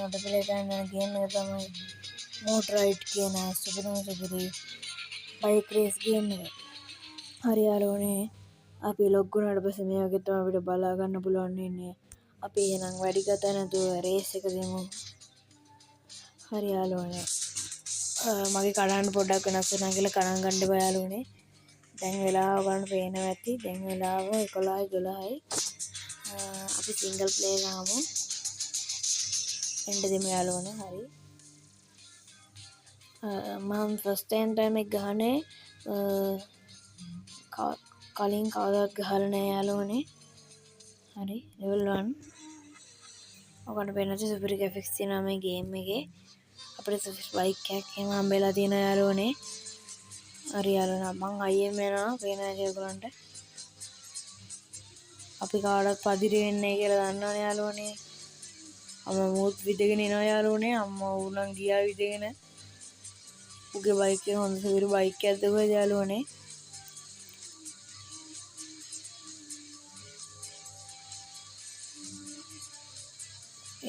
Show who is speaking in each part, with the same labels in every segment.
Speaker 1: මට ප්ලේ කරන්න යන ගේම් එක තමයි මෝටර් රයිඩ් කියන සුපිරිම සුපිරි බයික් රේස් ගේම් එක. හරි යාළුවනේ අපි ලොග් වුණාට පස්සේ මේ වගේ තමයි අපිට බලා ගන්න පුළුවන් වෙන්නේ. අපි එහෙනම් වැඩි කතා නැතුව රේස් එක දෙමු. හරි යාළුවනේ මගේ කඩන්න පොඩ්ඩක් වෙනස් වෙනවා කියලා කණන් ගන්න එපා යාළුවනේ. දැන් වෙලාව ගන්න පේනවා ඇති. දැන් වෙලාව 11:12යි. අපි සිංගල් ප්ලේ ගාමු. එන්න දෙමු යාළුවනේ. හරි. මම ෆස්ට් ටයිම් එක ගහන්නේ කලින් කවදාවත් ගහලා නැහැ යාළුවනේ. හරි ලෙවල් 1. ඔකට වෙනද සුපිරි ග්‍රැෆික්ස් තියෙනවා මේ ගේම් එකේ. අපිට බයික් එකක් එහෙම හම්බෙලා තියෙනවා යාළුවනේ. හරි යාළුවනේ මං අයියෙන් යනවා පේනවා ඒගොල්ලන්ට. අපි කාටවත් පදිරි වෙන්නේ කියලා දන්නවනේ යාළුවනේ. අම්මා මූත් විදගෙන එනවා යාළුවනේ. අම්මා උලන් ගියා විදගෙන. උගේ බයික් එක හොඳ සුපිරි බයික් එකක්ද කොහෙද යාළුවනේ.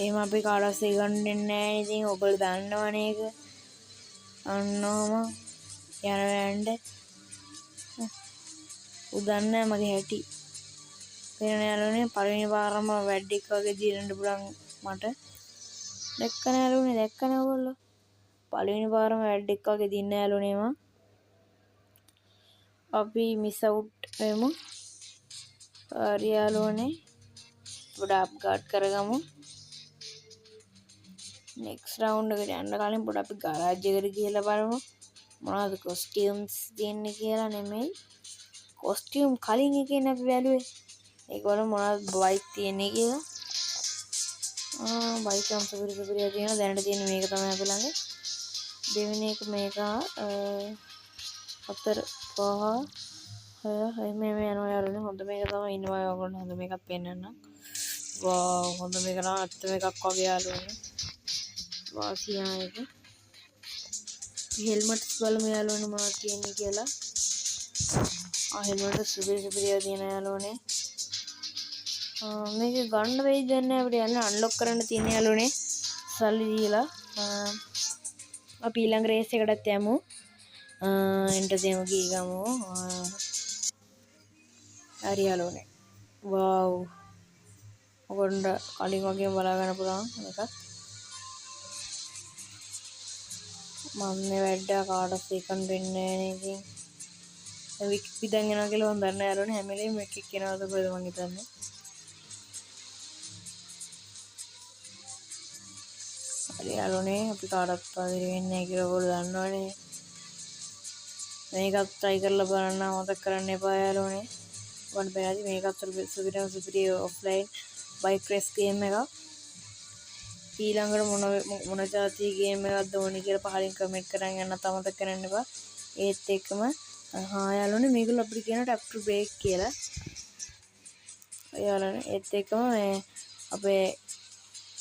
Speaker 1: එහෙම අපි කාටවත් සෙගන්නේ නැහැ ඉතින් ඔයගොල්ලෝ දන්නවනේ ඒක. අන්නෝම යන්න උදන්නේ මගේ හැටි. පේන යාළුවනේ පළවෙනි පාරම වැඩික් වගේ දිරන්න පුළුවන් මට. දැක්කන යාළුවනේ දැක්කන ඔයගොල්ලෝ. පළවෙනි පාරම වැඩික් වගේ දින්න යාළුවනේ මම. අපි මිස් අවුට් වෙමු. හරි යාළුවනේ පොඩ්ඩක් අප්ග්‍රේඩ් කරගමු. නෙක්ස්ට් රවුන්ඩ් එකට යන්න කලින් පොඩ්ඩක් අපි ගරාජ් එකට ගිහලා බලමු. මොනවද කොස්ටියුම්ස් තියෙන්නේ කියලා නෙමෙයි. කොස්ටියුම් කලින් එකේ අපි බැලුවේ. ඒකවල මොනවද බයික් තියෙන්නේ කියලා. බයික් නම් සුපිරි සුපිරි තියෙනවා. දැනට තියෙන මේක තමයි අපි ළඟ. දෙවෙනි එක මේක 4 5 6 මේ යනවා යාළුවනේ. හොඳ මේක තමයි ඉන්නවා ඔයගොල්ලෝ හොඳ මේකක් පෙන්නන්නම්. වාව් හොඳ මේක නම් අත්ත මේකක් වගේ යාළුවනේ. වාසියා එක. හෙල්මට්ස් බලමු යාළුවනේ මොනවද තියෙන්නේ කියලා. හෙල්මට් සුපිරි සුපිරි තියෙන යාළුවනේ. මේක ගන්න වෙයිද නැහැ අපිට යන්න අන්ලොක් කරන්න තියෙන යාළුවනේ. සල්ලි දීලා. අපි ඊළඟ රේස් එකටත් යමු. එන්ටර් දෙමු ගිහගමු. හරි යාළුවනේ. වව්. ඔයගොල්ලන්ට කලින් වගේම බලා ගන්න පුළුවන් එකක්. මම මේ වැඩ කාටවත් සෙකන්ඩ් වෙන්නේ නැහැ නේ ඉතින්. විකිපිඩියන් යනවා කියලා මම දන්නේ යාළුවනේ හැම වෙලේම එකක් කියනවාද කොහෙද මං හිතන්නේ. හරි යාළුවනේ අපි කාටවත් පදිරි වෙන්නේ නැහැ කියලා ඔයගොල්ලෝ දන්නවනේ. මේකත් try කරලා බලන්න මතක කරන්න එපා යාළුවනේ. ඔයාලට බැලුවද මේකත් සුපිරි ඔෆ්ලයින් බයික් රේස් ගේම් එකක්. ඊළඟට මොන જાති ගේම් එකක්ද ඕනේ කියලා පහලින් කමෙන්ට් කරන් යන්න අමතක කරන්න එපා. ඒත් එක්කම යාළුවනේ මේගොල්ලෝ අපිට කියන tap to break කියලා. යාළුවනේ ඒත් එක්කම මේ අපේ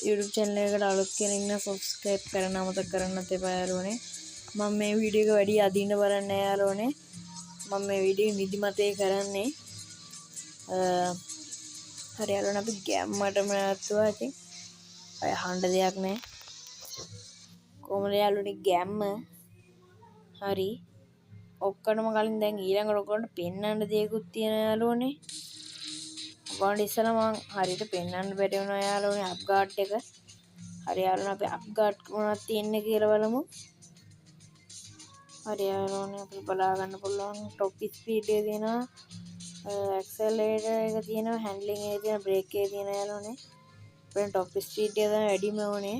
Speaker 1: YouTube channel එකට අලුත් කෙනෙක් නම් subscribe කරන්න අමතක කරන්නත් එපා යාළුවනේ. මම මේ වීඩියෝ එක වැඩි අදින්න බලන්නේ නැහැ යාළුවනේ. මම මේ වීඩියෝ නිදිමතේ කරන්නේ. හරි යාළුවනේ අපි ගැම්මටම නැතුවා ඉතින් අය හඬ දෙයක් නැහැ. කොහමද යාළුවනේ ගැම්ම? හරි. ඔක්කොටම කලින් දැන් ඊළඟට ඔයගොල්ලන්ට පෙන්වන්න දෙයක්ත් තියෙනවා යාළුවනේ. ඔයගොල්ලන්ට ඉස්සෙල්ලා මම හරියට පෙන්වන්න බැරි වුණා යාළුවනේ අප්ග්‍රේඩ් එක. හරි යාළුවනේ අපි අප්ග්‍රේඩ් මොනවද තියෙන්නේ කියලා බලමු. හරි යාළුවනේ අපි බලා ගන්න පුළුවන් টොප් ස්පීඩ් එක තියෙනවා. ඇක්සලරේටර් එක තියෙනවා, හැන්ඩ්ලින් එක තියෙනවා, බ්‍රේක් එක තියෙනවා යාළුවනේ. අපේ টොප් ස්පීඩ් එක තමයි වැඩිම ඕනේ.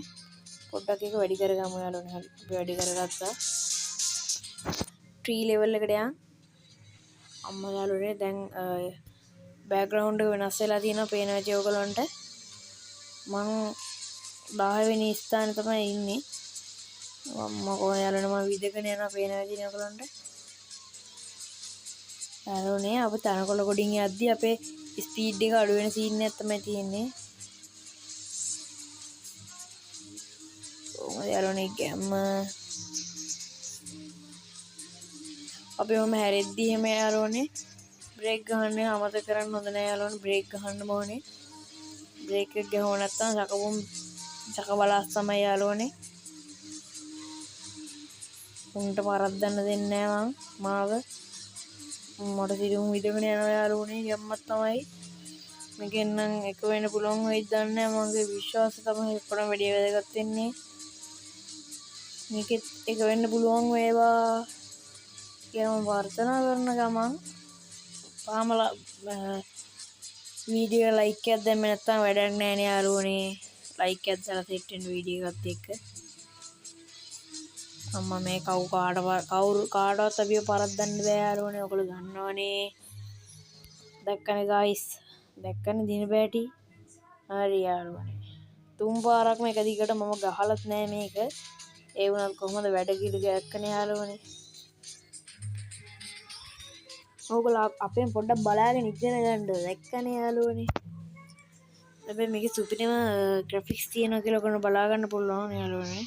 Speaker 1: පොඩ්ඩක් එක වැඩි කරගමු යාළුවනේ. හරි. අපි වැඩි කරගත්තා. 3 level එකට යන්. අම්මා යාළුවනේ දැන් බෑග්ග්‍රවුන්ඩ් එක වෙනස් වෙලා තියෙනවා පේනවා ඇති ඔයගලන්ට. මං 10 වෙනි ස්ථානේ තමයි ඉන්නේ. අම්මා කොහේ යාළුවනේ මම විදගෙන යනවා පේනවා ඇති ඔයගලන්ට. යාළුවනේ අපි තනකොළ ගොඩින් යද්දි අපේ ස්පීඩ් එක අඩු වෙන සීන් එකක් තමයි තියෙන්නේ. යාළුවනේ ගැම්ම අපි ඔහම හැරෙද්දි එහෙම යාළුවනේ බ්‍රේක් ගහන්න අමතක කරන්න හොඳ නෑ යාළුවනේ. බ්‍රේක් ගහන්න ඕනේ. බ්‍රේක් එක ගහුව නැත්නම් සකපුම් චක බලාස් තමයි යාළුවනේ. උන්ට පරද්දන්න දෙන්නේ නැහැ මාව. මට සිරුම් විදගෙන යනවා යාළුවනේ. යම්මත් තමයි. මේකෙන් නම් එක වෙන්න පුළුවන් වෙයිද දන්නේ නැහැ. මගේ විශ්වාසය තමයි ඔක්කොම වැඩි වැදගත් වෙන්නේ. මේකෙත් එක වෙන්න පුළුවන් වේවා කියලා මම ප්‍රාර්ථනා කරන ගමන් පාමලා වීඩියෝ ලයික් එකක් දැම්ම නැත්නම් වැඩක් නැහැ නේ යාළුවනේ. ලයික් එකක් දාලා සෙට් වෙන වීඩියෝ එකත් එක්ක අම්මා මේ කාටවත් අපිව පරද්දන්න බෑ යාළුවනේ. ඔයගොල්ලෝ දන්නවනේ. දැක්කනේ ගයිස්. දැක්කනේ දින බෑටි. හරි යාළුවනේ. තුන් පාරක්ම එක දිගට මම ගහලත් නෑ මේක. ඒ වුණත් කොහොමද වැඩ කිරි ගැක්කනේ යාළුවනේ. ඕගොල්ලෝ අපෙන් පොඩ්ඩක් බලාගෙන ඉගෙන ගන්න. දැක්කනේ යාළුවනේ. හැබැයි මේකේ සුපිරිම ග්‍රැෆික්ස් තියෙනවා කියලා ඔයගොල්ලෝ බලා ගන්න පුළුවන් යාළුවනේ.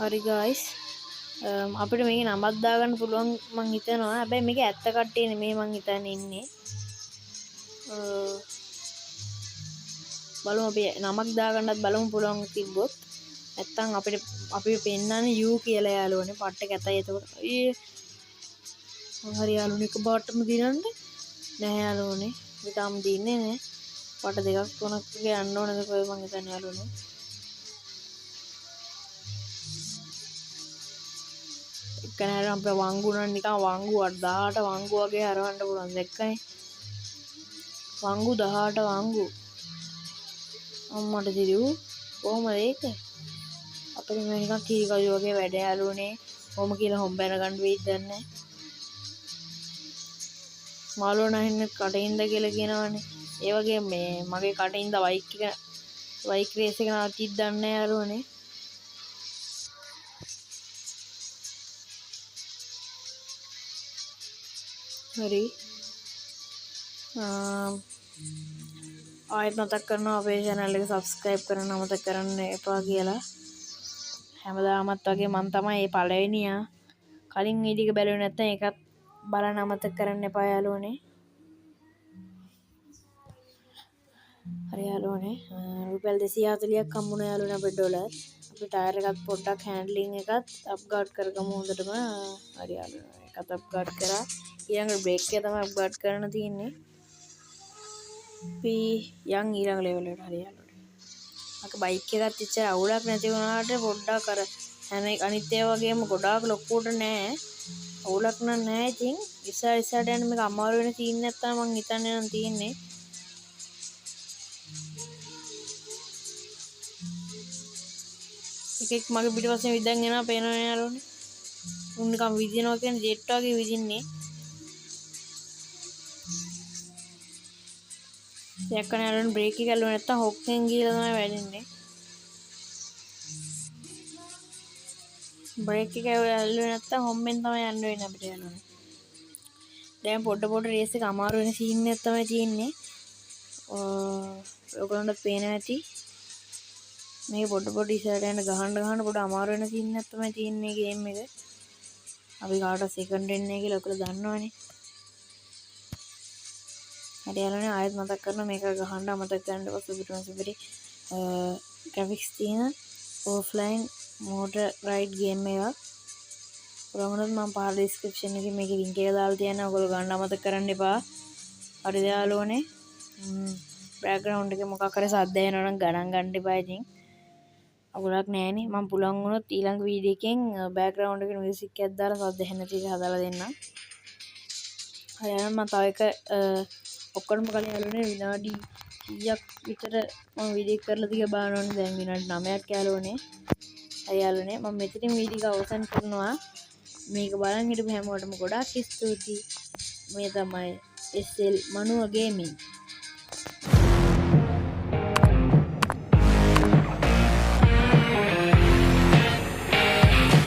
Speaker 1: හරි ගයිස්. අපිට මේකේ නමක් දාගන්න පුළුවන් මං හිතනවා. හැබැයි මේක ඇත්ත කට්ටිය නෙමෙයි මං හිතන්නේ ඉන්නේ. බලමු අපි නමක් දාගන්නත් බලමු පුළුවන් තිබ්බොත්. නැත්තම් අපිට පෙන්නන්නේ U කියලා යාළුවනේ. පට්ට කැතයි එතකොට. හරි යාළුවනේ එක පාටම දිනන්නේ නැහැ යාළුවනේ. මේ තාම දින්නේ නැහැ. පාට දෙකක් තුනක් යන්න ඕනද කොයි මං හිතන්නේ යාළුවනේ. එකනට අපේ වංගුනන් නිකන් වංගු 18 වංගු වගේ හරවන්න පුළුවන් දැක්කනේ. වංගු 18 වංගු. අම්මට දිරිව් කොහමද ඒක? අපිට මේ නිකන් කීරි කජු වගේ වැඩ යාළුවනේ. කොහොම කියලා හොම්බැන ගන්න වෙයිද දන්නේ නැහැ. මාළුව නැහින්න කටින්ද කියලා කියනවනේ. ඒ වගේ මේ මගේ කටින්ද බයික් රේස් එක නවතිද්ද දන්නේ නැහැ යාළුවනේ. හරි. ආයෙත් මතක් කරනවා අපේ channel එක subscribe කරන්න අමතක කරන්න එපා කියලා. හැමදාමත් වගේ මම තමයි මේ පළවෙනියා. කලින් වීඩියෝ එක බැලුවේ නැත්නම් ඒකත් බලන්න අමතක කරන්න එපා යාළුවනේ. හරි යාළුවනේ. රුපියල් 240ක් හම්බුණා යාළුවනේ අපේ ඩොලර්. අපි ටයර් එකත් පොඩ්ඩක් හැන්ඩ්ලින් එකත් අප්ග්‍රේඩ් කරගමු හොඳටම. හරි යාළුවනේ. ඒකත් අප්ග්‍රේඩ් කරා. ඊළඟ බ්‍රේක් එක තමයි අප්ග්‍රේඩ් කරන්න තියෙන්නේ. අපි යන් ඊළඟ ලෙවල් එකට හරි යාළුවනේ. අක බයික් එකත් ඉච්චර අවුලක් නැති වුණාට පොඩ්ඩක් අර හැම අනිත් ඒවා වගේම ගොඩාක් ලොකුවට නෑ. අවුලක් නෑ. ඉතින් ඉස්සරහට යන මේක අමාරු වෙන සීන් එකක් තමයි මං හිතන්නේ නම් තියෙන්නේ. එකෙක් මගේ පිටිපස්සෙන් විදන් යනවා පේනවා යාළුවනේ. උන් නිකන් විදිනවා කියන්නේ ජෙට් වගේ විදින්නේ. යකන යාළුවනේ බ්‍රේක් එක ඇල්ලුවා නැත්තම් හොක්කෙන් ගිහලා තමයි වැටෙන්නේ. බ්‍රේක් එක ඇල්ලුවේ නැත්තම් හොම්බෙන් තමයි යන්න වෙන්නේ අපිට යාළුවනේ. දැන් පොඩ රේස් එක අමාරු වෙන සීන් එකක් තමයි තියෙන්නේ. ඔයගොල්ලන්ට පේනවා ඇති. මේ පොඩ ඉස්සරහට යන ගහන්න පොඩ අමාරු වෙන සීන් එකක් තමයි තියෙන්නේ ගේම් එක. අපි කාට සෙකන්ඩ් වෙන්නේ කියලා ඔයගොල්ලෝ දන්නවනේ. හරි යාළුවනේ ආයෙත් මතක් කරනවා මේක ගහන්න අමතක කරන්න එපා. සුපිරි ග්‍රැෆික්ස් තියෙන ඔෆ්ලයින් මෝටර් රයිඩ් ගේම් එකක්. පුරාමනොත් මම පහළ ඩිස්ක්‍රිප්ෂන් එකේ මේකේ ලින්ක් එක දාලා තියනවා. ඔයගොල්ලෝ ගන්න අමතක කරන්න එපා. හරිද යාළුවනේ? බෑග්ග්‍රවුන්ඩ් එකේ මොකක් හරි සද්ද එනවා නම් ගණන් ගන්න එපා ඉතින්. අවුලක් නෑනේ. මම පුළුවන් වුණොත් ඊළඟ වීඩියෝ එකෙන් බෑග්ග්‍රවුන්ඩ් එකේ මියුසික් එකක් දාලා සද්ද ඇහෙන විදිහට හදලා දෙන්නම්. හරි මම තව එක ඔක්කොම කලින් යාළුවනේ විනාඩි 100ක් විතර මම වීඩියෝ එක කරලා තියා බලනවනේ. දැන් විනාඩි 9ක් යාළුවනේ. හරි යාළුවනේ මම මෙතනින් වීඩියෝ එක අවසන් කරනවා. මේක බලන් හිටපු හැමෝටම ගොඩාක් ස්තුතියි. මේ තමයි SL මනුව ගේමින්.